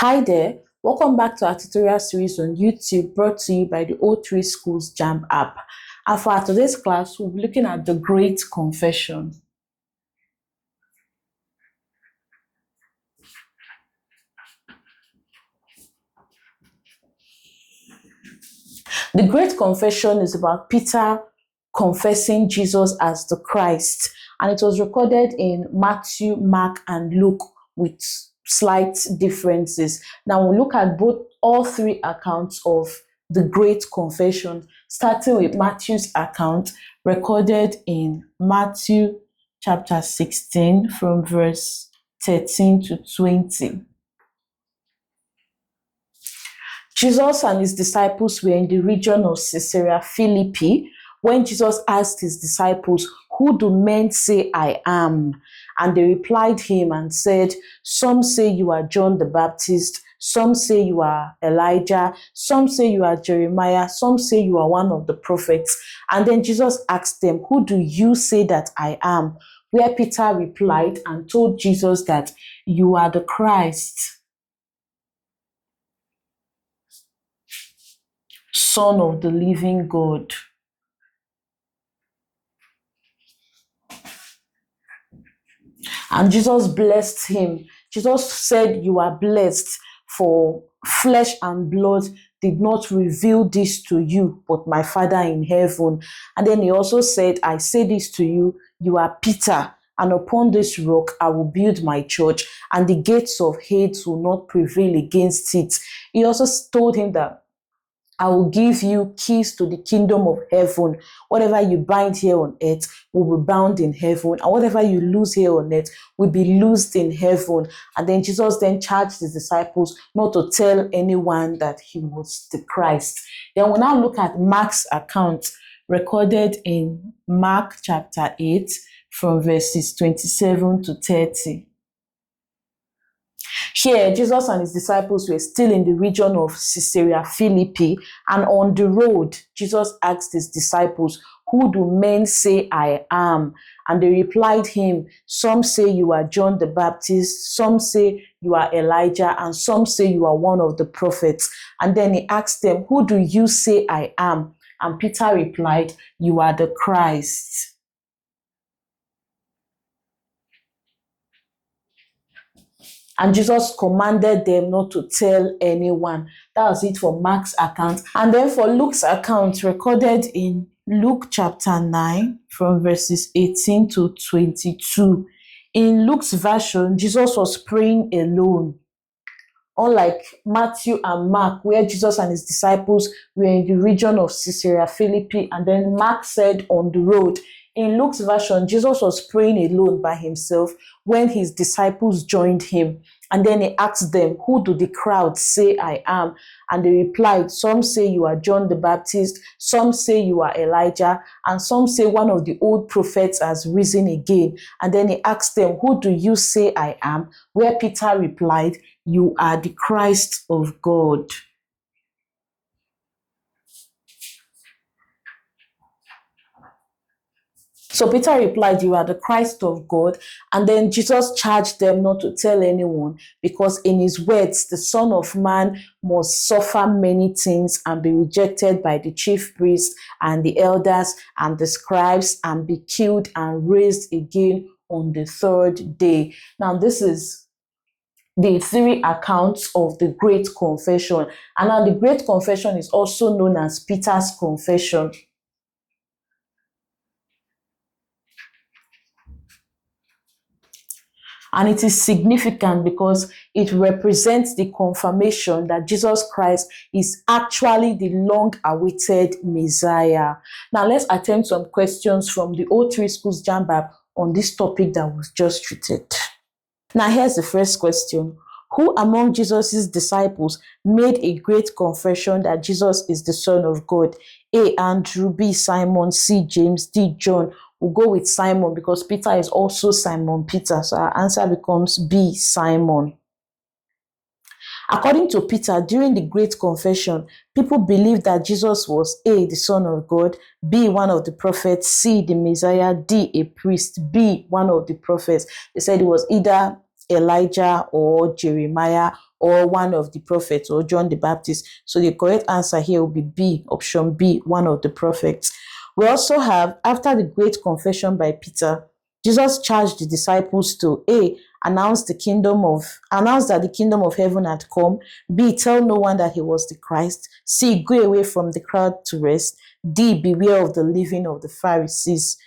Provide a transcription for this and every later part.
Hi there, welcome back to our tutorial series on YouTube brought to you by the O3 Schools JAMB app. And for our today's class, we'll be looking at the Great Confession. The Great Confession is about Peter confessing Jesus as the Christ, and it was recorded in Matthew, Mark, and Luke with slight differences. Now we'll look at all three accounts of the Great Confession, starting with Matthew's account recorded in Matthew chapter 16 from verse 13 to 20. Jesus and his disciples were in the region of Caesarea Philippi when Jesus asked his disciples, "Who do men say I am?" And they replied him and said, "Some say you are John the Baptist, some say you are Elijah, some say you are Jeremiah, some say you are one of the prophets." And then Jesus asked them, "Who do you say that I am?" Where Peter replied and told Jesus that you are the Christ, Son of the living God. And Jesus blessed him. Jesus said, "You are blessed, for flesh and blood did not reveal this to you, but my Father in heaven." And then he also said, "I say this to you, you are Peter, and upon this rock I will build my church, and the gates of Hades will not prevail against it." He also told him that, "I will give you keys to the kingdom of heaven. Whatever you bind here on earth will be bound in heaven, and whatever you loose here on earth will be loosed in heaven." And then Jesus then charged his disciples not to tell anyone that he was the Christ. Then we'll now look at Mark's account recorded in Mark chapter 8 from verses 27 to 30. Here, Jesus and his disciples were still in the region of Caesarea Philippi, and on the road, Jesus asked his disciples, "Who do men say I am?" And they replied him, "Some say you are John the Baptist, some say you are Elijah, and some say you are one of the prophets." And then he asked them, "Who do you say I am?" And Peter replied, "You are the Christ." And Jesus commanded them not to tell anyone. That was it for Mark's account. And then for Luke's account, recorded in Luke chapter 9, from verses 18 to 22. In Luke's version, Jesus was praying alone. Unlike Matthew and Mark, where Jesus and his disciples were in the region of Caesarea Philippi, and then Mark said on the road. In Luke's version, Jesus was praying alone by himself when his disciples joined him. And then he asked them, "Who do the crowd say I am?" And they replied, "Some say you are John the Baptist, some say you are Elijah, and some say one of the old prophets has risen again." And then he asked them, "Who do you say I am?" Where Peter replied, "You are the Christ of God." So Peter replied, "You are the Christ of God." And then Jesus charged them not to tell anyone, because in his words, the Son of Man must suffer many things and be rejected by the chief priests and the elders and the scribes and be killed and raised again on the third day. Now, this is the three accounts of the Great Confession. And now the Great Confession is also known as Peter's Confession. And it is significant because it represents the confirmation that Jesus Christ is actually the long-awaited Messiah. Now, let's attempt some questions from the O3 Schools JAMB app on this topic that was just treated. Now, here's the first question. Who among Jesus' disciples made a great confession that Jesus is the Son of God? A. Andrew, B. Simon, C. James, D. John. We'll go with Simon because Peter is also Simon Peter. So our answer becomes B. Simon. According to Peter, during the Great Confession, people believed that Jesus was A. the Son of God, B. one of the prophets, C. the Messiah, D. a priest, B. one of the prophets. They said it was either Elijah or Jeremiah or one of the prophets, or John the Baptist. So the correct answer here will be B, option B, one of the prophets. We also have, after the great confession by Peter, Jesus charged the disciples to A, announce that the kingdom of heaven had come, B, tell no one that he was the Christ, C, go away from the crowd to rest, D, beware of the leaven of the Pharisees.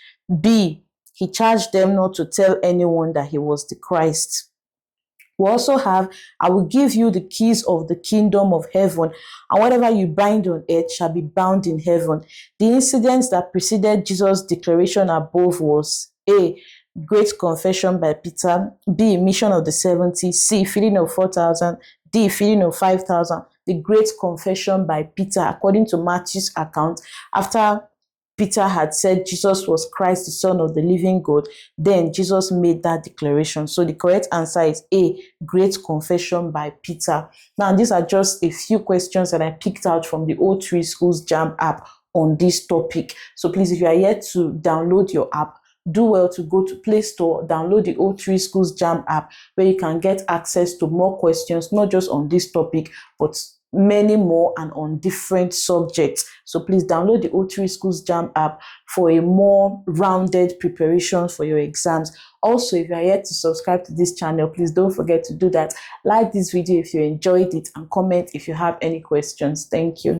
B, he charged them not to tell anyone that he was the Christ. We also have, I will give you the keys of the kingdom of heaven, and whatever you bind on earth shall be bound in heaven. The incidents that preceded Jesus' declaration above was A, great confession by Peter, B, mission of the 70, C, feeding of 4,000, D, feeding of 5,000. The great confession by Peter, according to Matthew's account, after Peter had said Jesus was Christ, the Son of the living God, then Jesus made that declaration. So the correct answer is A, great confession by Peter. Now, these are just a few questions that I picked out from the O3 Schools JAMB app on this topic. So please, if you are yet to download your app, do well to go to Play Store, download the O3 Schools JAMB app, where you can get access to more questions, not just on this topic, but many more and on different subjects. So please download the O3 Schools JAMB app for a more rounded preparation for your exams. Also, if you are yet to subscribe to this channel, please don't forget to do that. Like this video if you enjoyed it, and comment if you have any questions. Thank you.